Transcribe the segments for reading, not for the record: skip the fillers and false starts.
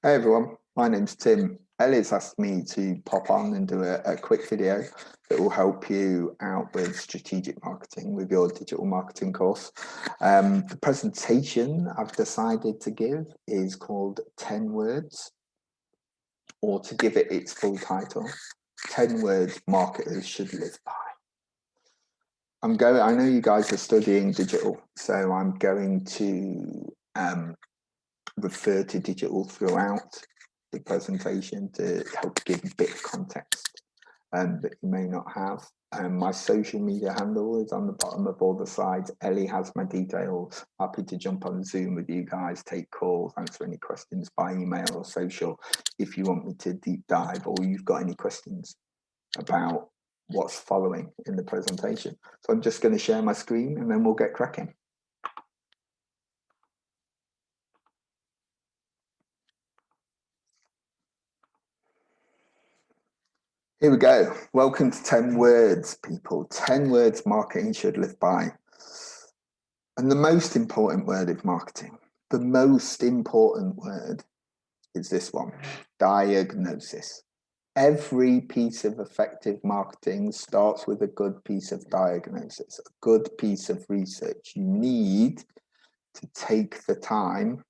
Hey everyone, my name's Tim. Ellie's asked me to pop on and do a quick video that will help you out with strategic marketing with your digital marketing course. The presentation I've decided to give is called 10 Words, or to give it its full title, 10 Words Marketers Should Live By. I know you guys are studying digital, so I'm going to refer to digital throughout the presentation to help give a bit of context that you may not have. My social media handle is on the bottom of all the slides. Ellie has my details. Happy to jump on Zoom with you guys, take calls, answer any questions by email or social if you want me to deep dive, or you've got any questions about what's following in the presentation. So I'm just going to share my screen and then we'll get cracking. Here we go. Welcome to 10 Words, people. 10 words marketing should live by. And the most important word is marketing. The most important word is this one, diagnosis. Every piece of effective marketing starts with a good piece of diagnosis, a good piece of research. You need to take the time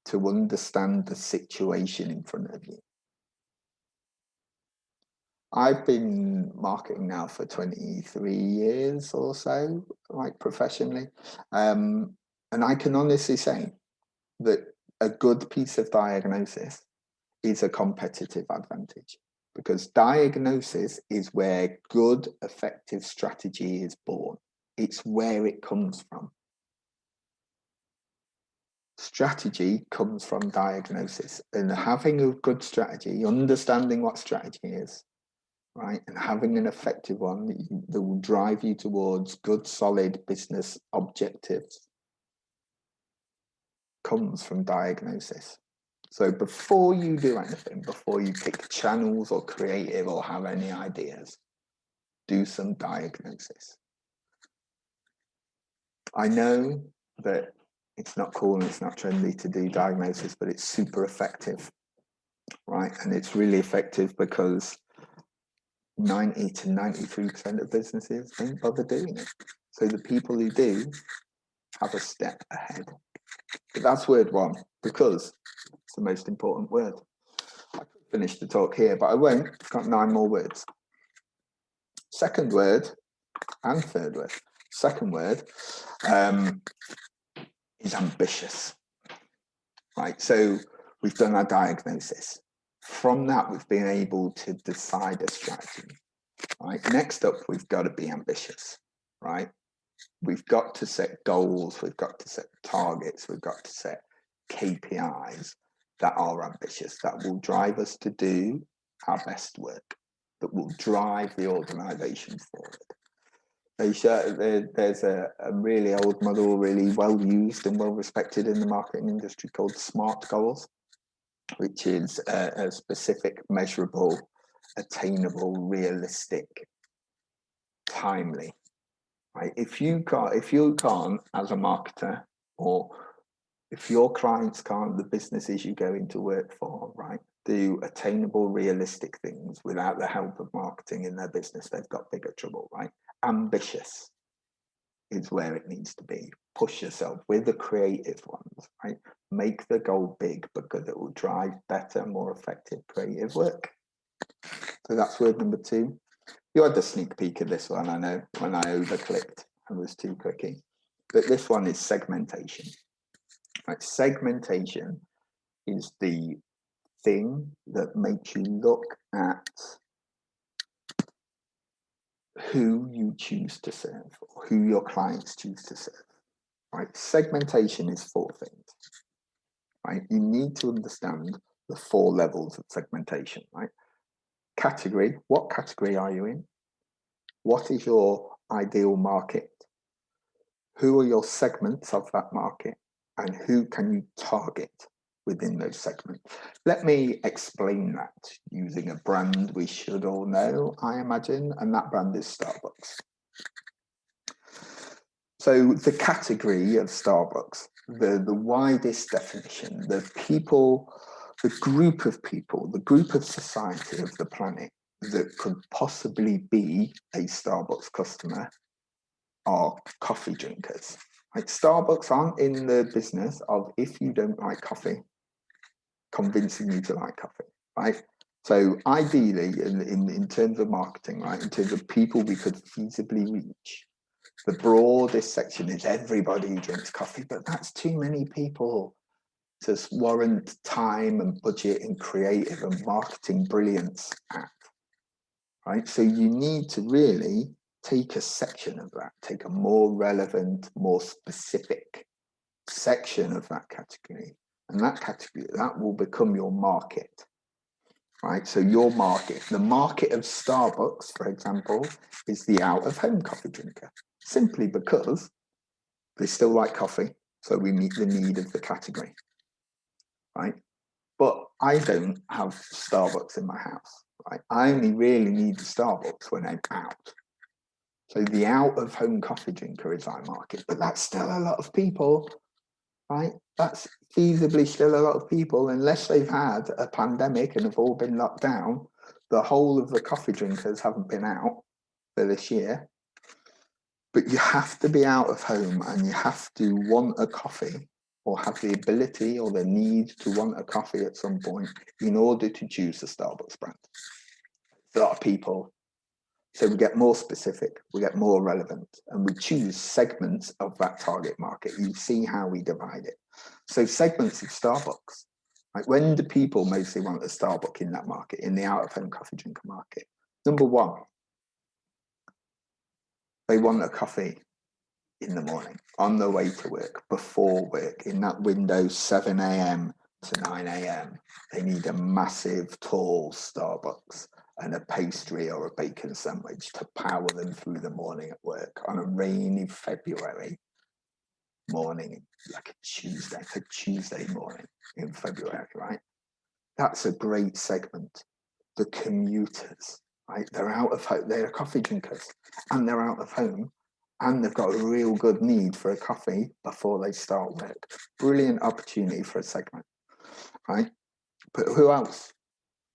to understand the situation in front of you. I've been marketing now for 23 years or so, like professionally. And I can honestly say that a good piece of diagnosis is a competitive advantage, because diagnosis is where good, effective strategy is born. It's where it comes from. Strategy comes from diagnosis, and having a good strategy, understanding what strategy is, right, and having an effective one that will drive you towards good, solid business objectives comes from diagnosis. So before you do anything, before you pick channels or creative or have any ideas, do some diagnosis. I know that it's not cool and it's not trendy to do diagnosis, but it's super effective, right? And it's really effective because 90 to 93% of businesses don't bother doing it. So the people who do have a step ahead. But that's word one, because it's the most important word. I could finish the talk here, but I won't. I've got 9 more words. Second word and third word. Second word is ambitious. Right, so we've done our diagnosis. From that, we've been able to decide a strategy. Right, next up, we've got to be ambitious, right? We've got to set goals, we've got to set targets, we've got to set KPIs that are ambitious, that will drive us to do our best work, that will drive the organisation forward. There's a really old model, really well used and well respected in the marketing industry, called SMART goals, which is a specific, measurable, attainable, realistic, timely. Right? If you can't, as a marketer, or if your clients can't, the businesses you go into work for, right, do attainable, realistic things without the help of marketing in their business, they've got bigger trouble, right? Ambitious is where it needs to be. Push yourself with the creative ones, right? Make the goal big, because it will drive better, more effective creative work. So that's word number 2. You had a sneak peek of this one, I know, when I overclicked and was too clicky. But this one is segmentation. Right? Segmentation is the thing that makes you look at who you choose to serve, or who your clients choose to serve. Right? Segmentation is 4 things. Right? You need to understand the 4 levels of segmentation. Right? Category. What category are you in? What is your ideal market? Who are your segments of that market? And who can you target within those segments? Let me explain that using a brand we should all know, I imagine, and that brand is Starbucks. So the category of Starbucks, the widest definition, the people the group of people, the group of society of the planet that could possibly be a Starbucks customer are coffee drinkers. Like Starbucks aren't in the business of, if you don't like coffee, convincing you to like coffee, right? So ideally, in terms of marketing, right, in terms of people we could feasibly reach, the broadest section is everybody who drinks coffee, but that's too many people to warrant time and budget and creative and marketing brilliance at, right? So you need to really take a section of that, take a more relevant, more specific section of that category. And that category, that will become your market, right? So your market, the market of Starbucks, for example, is the out-of-home coffee drinker, simply because they still like coffee. So we meet the need of the category, right? But I don't have Starbucks in my house, right? I only really need the Starbucks when I'm out. So the out-of-home coffee drinker is our market, but that's still a lot of people, right? That's feasibly still a lot of people, unless they've had a pandemic and have all been locked down. The whole of the coffee drinkers haven't been out for this year. But you have to be out of home and you have to want a coffee or have the ability or the need to want a coffee at some point in order to choose the Starbucks brand. A lot of people. So we get more specific, we get more relevant, and we choose segments of that target market. You see how we divide it. So segments of Starbucks. Like, when do people mostly want a Starbucks in that market, in the out-of-home coffee drinker market? Number one, they want a coffee in the morning, on their way to work, before work, in that window 7 a.m. to 9 a.m. They need a massive, tall Starbucks and a pastry or a bacon sandwich to power them through the morning at work on a rainy February morning, like a Tuesday morning in February, right? That's a great segment. The commuters, right? They're out of home, they're coffee drinkers and they're out of home and they've got a real good need for a coffee before they start work. Brilliant opportunity for a segment, right? But who else?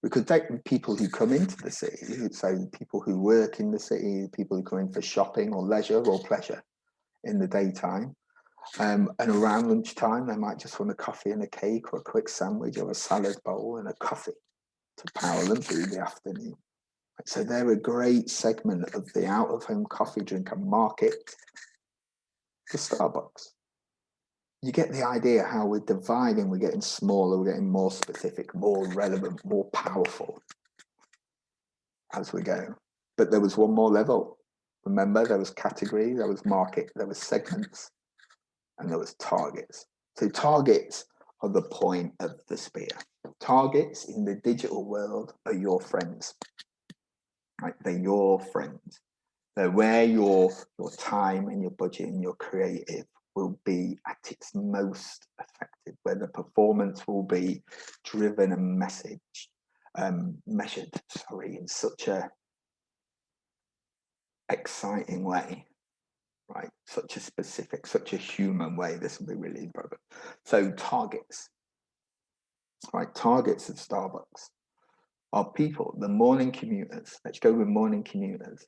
We could take people who come into the city, who'd say people who work in the city, people who come in for shopping or leisure or pleasure in the daytime. And around lunchtime, they might just want a coffee and a cake or a quick sandwich or a salad bowl and a coffee to power them through the afternoon. So they're a great segment of the out-of-home coffee drinker market for Starbucks. You get the idea how we're dividing, we're getting smaller, we're getting more specific, more relevant, more powerful as we go. But there was one more level. Remember, there was category, there was market, there was segments, and there was targets. So targets are the point of the spear. Targets in the digital world are your friends. Right? They're your friends. They're where your time and your budget and your creative will be at its most effective, where the performance will be driven and measured, in such a exciting way, right? Such a specific, such a human way. This will be really important. So targets, right? Targets of Starbucks are people, the morning commuters. Let's go with morning commuters,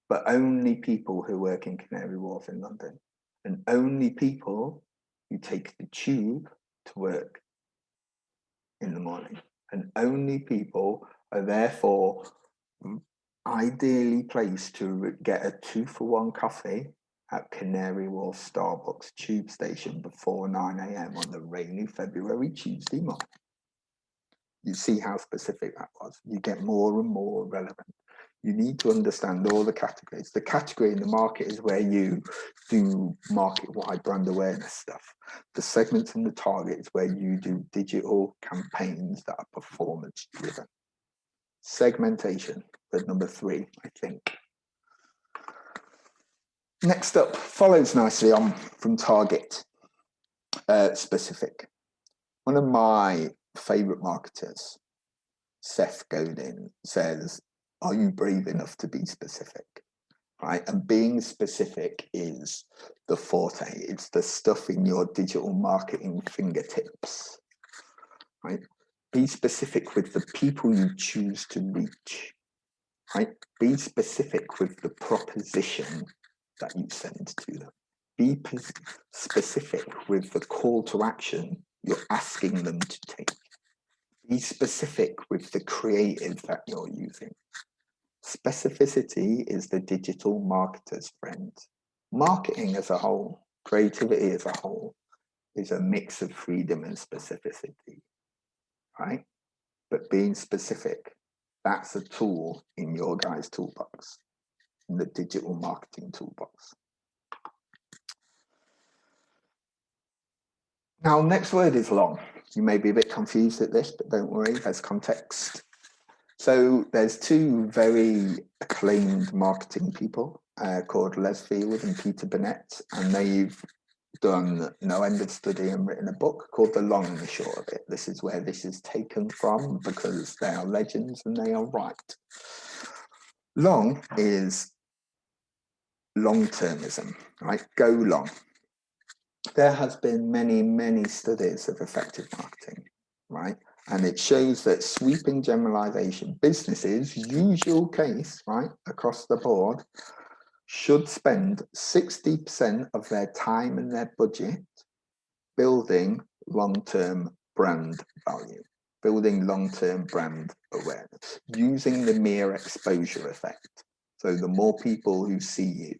but only people who work in Canary Wharf in London, and only people who take the tube to work in the morning, and only people are therefore ideally placed to get a 2-for-1 coffee at Canary Wharf Starbucks tube station before 9 a.m. on the rainy February Tuesday morning. You see how specific that was. You get more and more relevant. You need to understand all the categories. The category in the market is where you do market-wide brand awareness stuff. The segments and the target is where you do digital campaigns that are performance-driven. Segmentation, the number 3, I think. Next up, follows nicely on from target, specific. One of my favorite marketers, Seth Godin, says, are you brave enough to be specific? Right? And being specific is the forte. It's the stuff in your digital marketing fingertips, right? Be specific with the people you choose to reach, right? Be specific with the proposition that you send to them. Be specific with the call to action you're asking them to take. Be specific with the creative that you're using. Specificity is the digital marketer's friend. Marketing as a whole, creativity as a whole, is a mix of freedom and specificity, right? But being specific, that's a tool in your guys' toolbox, in the digital marketing toolbox. Now, next word is long. You may be a bit confused at this, but don't worry, there's context. So there's two very acclaimed marketing people called Les Field and Peter Burnett, and they've done no end of study and written a book called The Long and the Short of It. This is where this is taken from because they are legends and they are right. Long is long-termism, right? Go long. There has been many studies of effective marketing, right? And it shows that sweeping generalization, businesses, usual case, right, across the board, should spend 60% of their time and their budget building long-term brand value, building long-term brand awareness, using the mere exposure effect. So the more people who see you,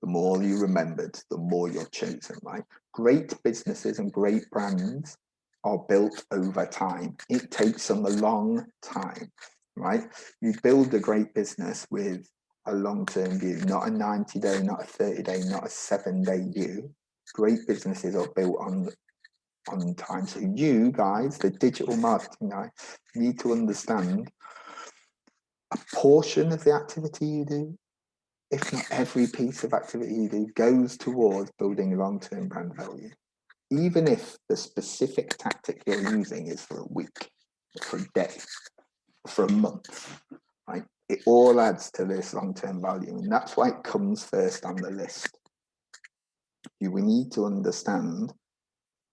the more you remembered, the more you're chosen, right? Great businesses and great brands are built over time. It takes them a long time, right? You build a great business with a long-term view, not a 90-day, not a 30-day, not a 7-day view. Great businesses are built on time. So you guys, the digital marketing guy, need to understand a portion of the activity you do, if not every piece of activity you do, goes towards building long-term brand value. Even if the specific tactic you're using is for a week, for a day, for a month, right? It all adds to this long-term value, and that's why it comes first on the list. We need to understand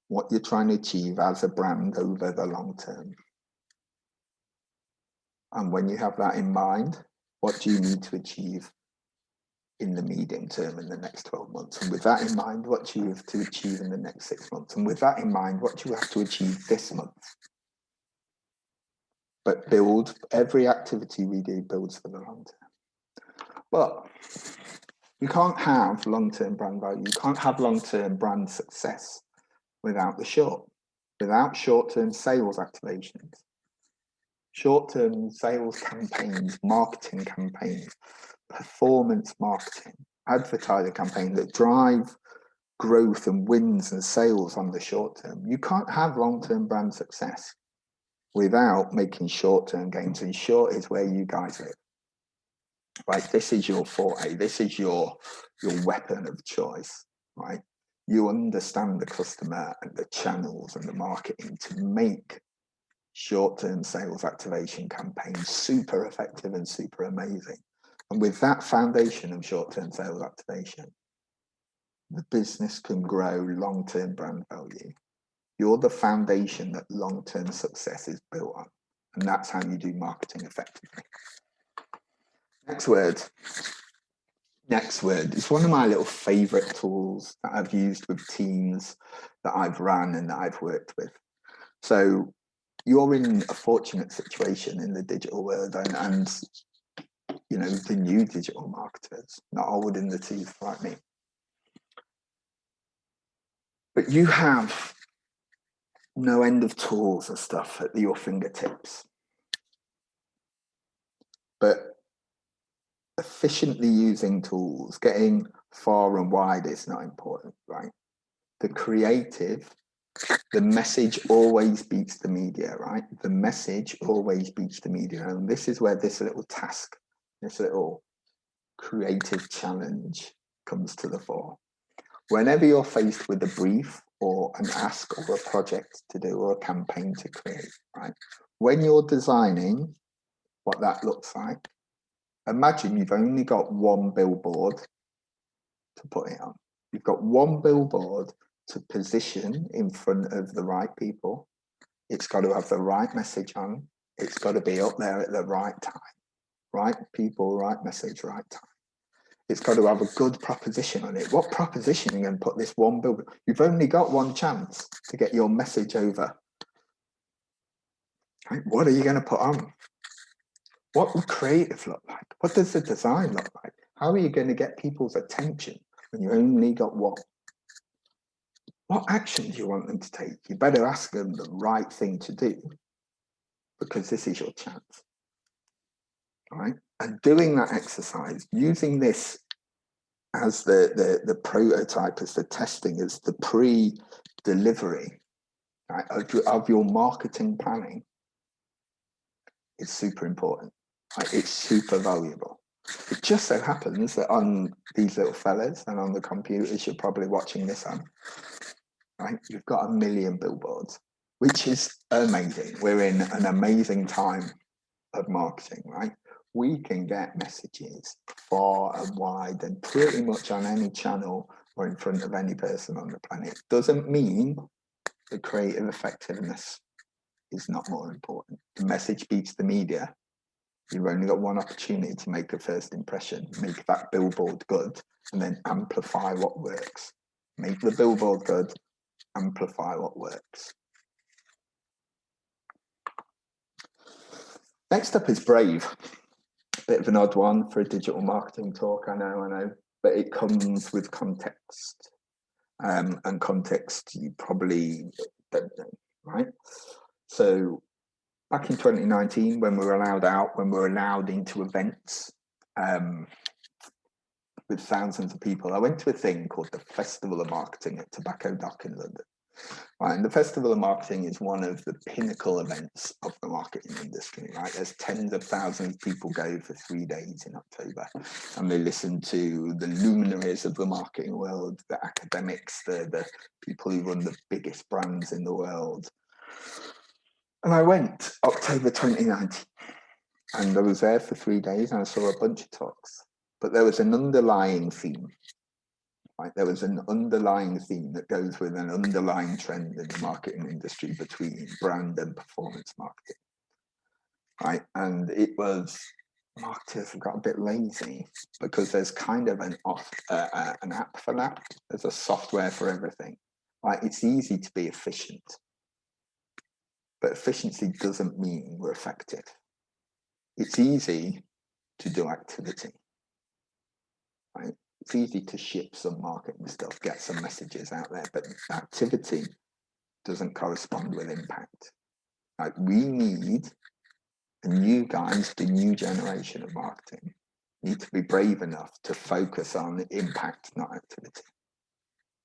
what you're trying to achieve as a brand over the long term. And when you have that in mind, what do you need to achieve in the medium term in the next 12 months? And with that in mind, what do you have to achieve in the next 6 months? And with that in mind, what do you have to achieve this month? But build, every activity we do builds for the long term. But you can't have long-term brand value. You can't have long-term brand success without the short, without short-term sales activations. Short-term sales campaigns, marketing campaigns, performance marketing, advertiser campaigns that drive growth and wins and sales on the short term. You can't have long-term brand success without making short-term gains, and short is where you guys live. Right, this is your forte, this is your weapon of choice, right? You understand the customer and the channels and the marketing to make short-term sales activation campaigns super effective and super amazing. And with that foundation of short-term sales activation, the business can grow long-term brand value. You're the foundation that long-term success is built on. And that's how you do marketing effectively. Next word. Next word. It's one of my little favorite tools that I've used with teams that I've run and that I've worked with. So you're in a fortunate situation in the digital world, and you know, the new digital marketers, not old in the tooth like me. But you have no end of tools and stuff at your fingertips. But efficiently using tools, getting far and wide is not important, right? The creative, the message always beats the media, right? The message always beats the media. And this is where this little task, this little creative challenge comes to the fore. Whenever you're faced with a brief or an ask or a project to do or a campaign to create, right? When you're designing what that looks like, imagine you've only got one billboard to put it on. You've got one billboard to position in front of the right people. It's got to have the right message on. It's got to be up there at the right time. Right people, right message, right time. It's got to have a good proposition on it. What proposition are you going to put this one billboard? You've only got one chance to get your message over. Right? What are you going to put on? What will creative look like? What does the design look like? How are you going to get people's attention when you only got one? What action do you want them to take? You better ask them the right thing to do, because this is your chance. All right? And doing that exercise, using this as the prototype, as the testing, as the pre-delivery, right, of your marketing planning, is super important. Right? It's super valuable. It just so happens that on these little fellas and on the computers you're probably watching this on, right, you've got 1 million billboards, which is amazing. We're in an amazing time of marketing, right? We can get messages far and wide and pretty much on any channel or in front of any person on the planet. Doesn't mean the creative effectiveness is not more important. The message beats the media. You've only got one opportunity to make a first impression, make that billboard good, and then amplify what works. Make the billboard good, amplify what works. Next up is brave. Bit of an odd one for a digital marketing talk, I know, but it comes with context. And context you probably don't know, right? So back in 2019, when we were allowed out, when we were allowed into events with thousands of people, I went to a thing called the Festival of Marketing at Tobacco Dock in London. Right, and the Festival of Marketing is one of the pinnacle events of the marketing industry, right? There's tens of thousands of people go for 3 days in October, and they listen to the luminaries of the marketing world, the academics, the people who run the biggest brands in the world. And I went October 2019, and I was there for 3 days, and I saw a bunch of talks, but there was an underlying theme. Right? There was an underlying theme that goes with an underlying trend in the marketing industry between brand and performance marketing. Right? And it was, marketers have got a bit lazy because there's kind of an app for that. There's a software for everything. Right? It's easy to be efficient, but efficiency doesn't mean we're effective. It's easy to do activity. Right? It's easy to ship some marketing stuff, get some messages out there, but activity doesn't correspond with impact. Like, we need, and you guys, the new generation of marketing, need to be brave enough to focus on impact, not activity.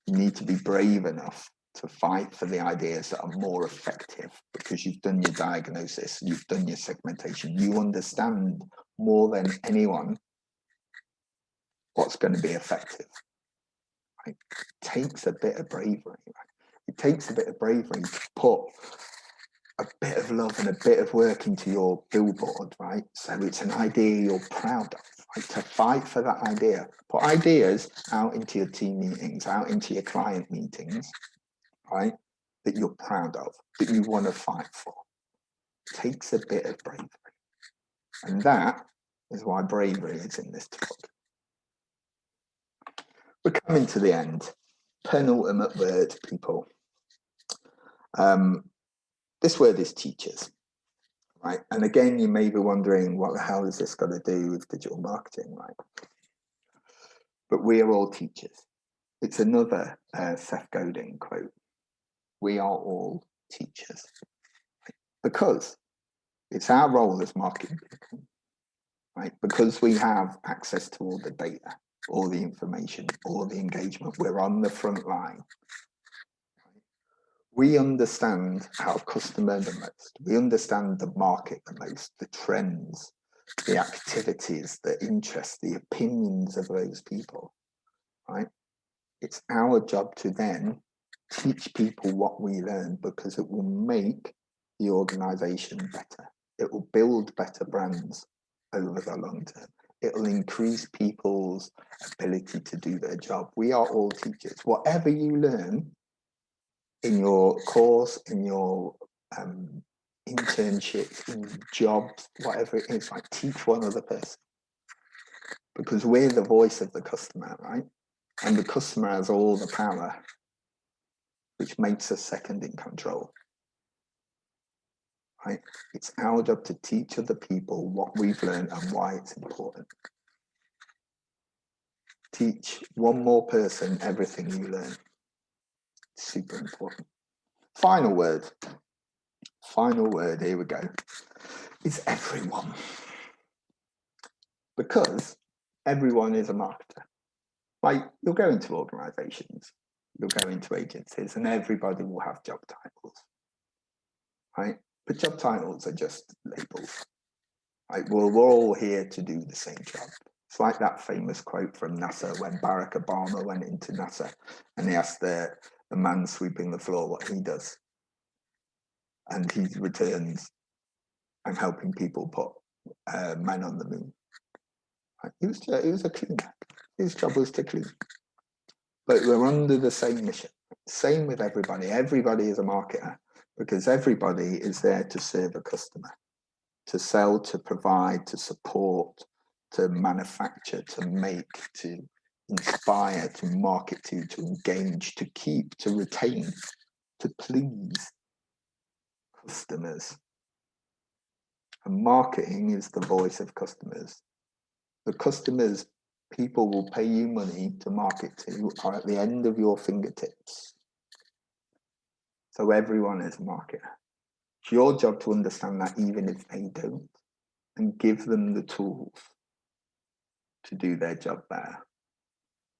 You need to be brave enough to fight for the ideas that are more effective, because you've done your diagnosis, you've done your segmentation, you understand more than anyone what's going to be effective. Right? It takes a bit of bravery. Right? It takes a bit of bravery to put a bit of love and a bit of work into your billboard, right? So it's an idea you're proud of, right? To fight for that idea. Put ideas out into your team meetings, out into your client meetings, right? That you're proud of, that you want to fight for. It takes a bit of bravery. And that is why bravery is in this talk. We're coming to the end. Penultimate word, people. This word is teachers, right? And again, you may be wondering, what the hell is this got to do with digital marketing, right? But we are all teachers. It's another Seth Godin quote. We are all teachers, right? Because it's our role as marketing people, right? Because we have access to all the data, all the information, all the engagement. We're on the front line. We understand our customer the most. We understand the market the most, the trends, the activities, the interests, the opinions of those people, right? It's our job to then teach people what we learn, because it will make the organization better. It will build better brands over the long term. It will increase people's ability to do their job. We are all teachers. Whatever you learn in your course, in your internships, in jobs, whatever it is, like teach one other person. Because we're the voice of the customer, right? And the customer has all the power, which makes us second in control. Right? It's our job to teach other people what we've learned and why it's important. Teach one more person everything you learn. It's super important. Final word, here we go, is everyone. Because everyone is a marketer. Like, you'll go into organizations, you'll go into agencies, and everybody will have job titles, right? But job titles are just labels. Right? We're all here to do the same job. It's like that famous quote from NASA when Barack Obama went into NASA and he asked the man sweeping the floor what he does. And he returns, I'm helping people put men on the moon. Right? He was a cleaner. His job was to clean. But we're under the same mission. Same with everybody. Everybody is a marketer because everybody is there to serve a customer, to sell, to provide, to support, to manufacture, to make, to inspire, to market to engage, to keep, to retain, to please customers. And marketing is the voice of customers. The customers people will pay you money to market to are at the end of your fingertips. So everyone is a marketer. It's your job to understand that even if they don't, and give them the tools to do their job better.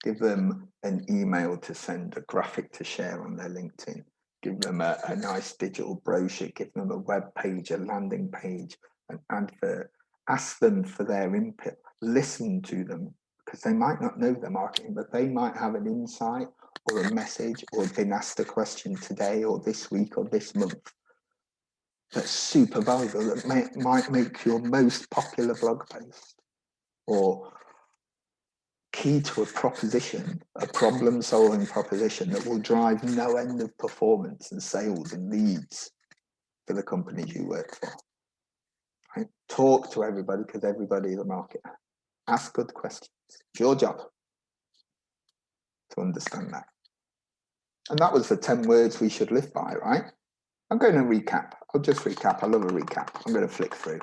Give them an email to send, a graphic to share on their LinkedIn. Give them a nice digital brochure, give them a web page, a landing page, an advert. Ask them for their input. Listen to them, because they might not know the marketing, but they might have an insight or a message or been asked a question today or this week or this month that's super valuable, that might make your most popular blog post or key to a proposition, a problem-solving proposition that will drive no end of performance and sales and leads for the companies you work for. Right? Talk to everybody because everybody is a marketer. Ask good questions. It's your job to understand that. And that was the 10 words we should live by, right? I'm going to recap. I'll just recap. I love a recap. I'm going to flick through.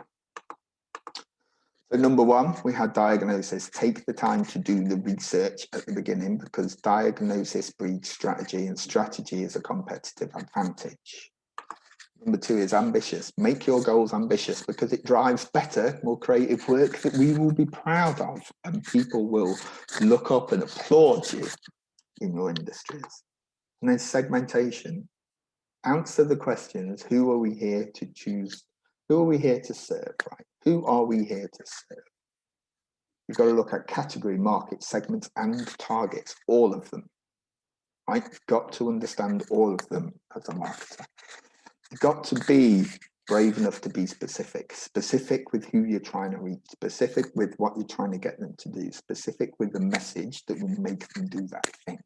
So number one, we had diagnosis. Take the time to do the research at the beginning because diagnosis breeds strategy and strategy is a competitive advantage. Number two is ambitious. Make your goals ambitious because it drives better, more creative work that we will be proud of and people will look up and applaud you in your industries. And then segmentation. Answer the questions, who are we here to choose? Who are we here to serve, right? Who are we here to serve? You've got to look at category, market, segments, and targets, all of them, right? You've got to understand all of them as a marketer. You've got to be brave enough to be specific with who you're trying to reach, specific with what you're trying to get them to do, specific with the message that will make them do that thing.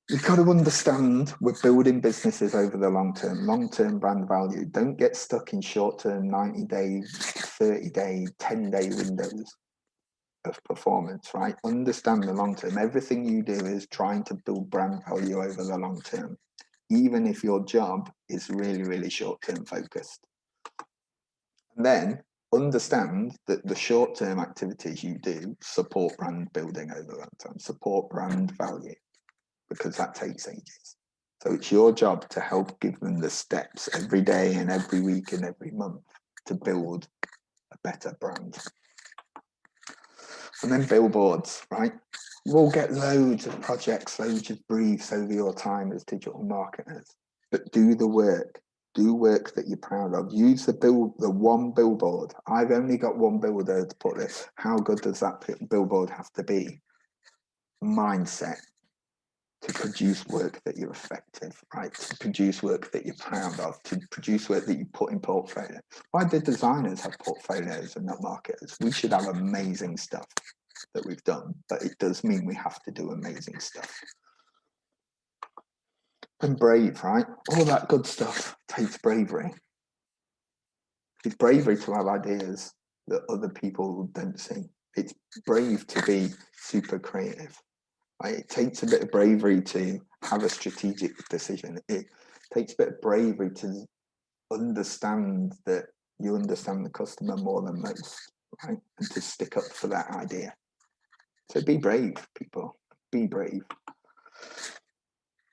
You've got to understand we're building businesses over the long-term brand value. Don't get stuck in short-term 90-day, 30-day, 10-day windows of performance, right? Understand the long-term. Everything you do is trying to build brand value over the long term, even if your job is really, really short-term focused. And then understand that the short-term activities you do support brand building over the long term, support brand value, because that takes ages. So it's your job to help give them the steps every day and every week and every month to build a better brand. And then billboards, right? We'll get loads of projects, loads of briefs over your time as digital marketers, but do the work. Do work that you're proud of. Use the one billboard. I've only got one billboard to put this. How good does that billboard have to be? Mindset. To produce work that you're effective, right? To produce work that you're proud of, to produce work that you put in portfolio. Why do designers have portfolios and not marketers? We should have amazing stuff that we've done, but it does mean we have to do amazing stuff. And brave, right? All that good stuff takes bravery. It's bravery to have ideas that other people don't see. It's brave to be super creative. Right? It takes a bit of bravery to have a strategic decision. It takes a bit of bravery to understand that you understand the customer more than most, right? And to stick up for that idea. So be brave, people. Be brave.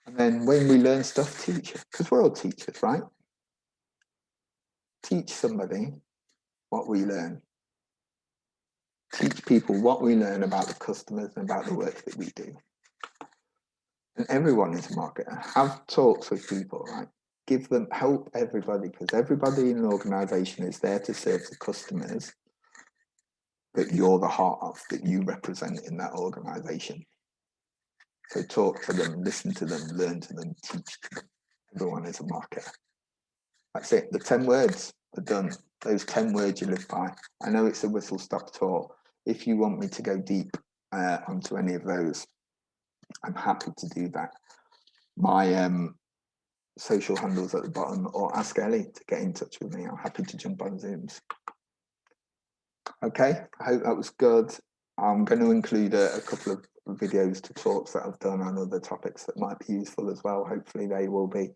And then when we learn stuff, teach it, because we're all teachers, right? Teach somebody what we learn. Teach people what we learn about the customers and about the work that we do. And everyone is a marketer. Have talks with people, right? Give them, help everybody, because everybody in an organization is there to serve the customers that you're the heart of, that you represent in that organization. So talk to them, listen to them, learn to them, teach to them. Everyone is a marketer. That's it. The 10 words are done. Those 10 words you live by. I know it's a whistle-stop tour. If you want me to go deep onto any of those, I'm happy to do that. My social handles at the bottom, or ask Ellie to get in touch with me. I'm happy to jump on Zooms. Okay, I hope that was good. I'm going to include a couple of videos to talks that I've done on other topics that might be useful as well. Hopefully they will be.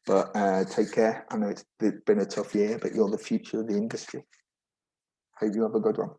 But take care. I know it's been a tough year, but you're the future of the industry. Hope you have a good one.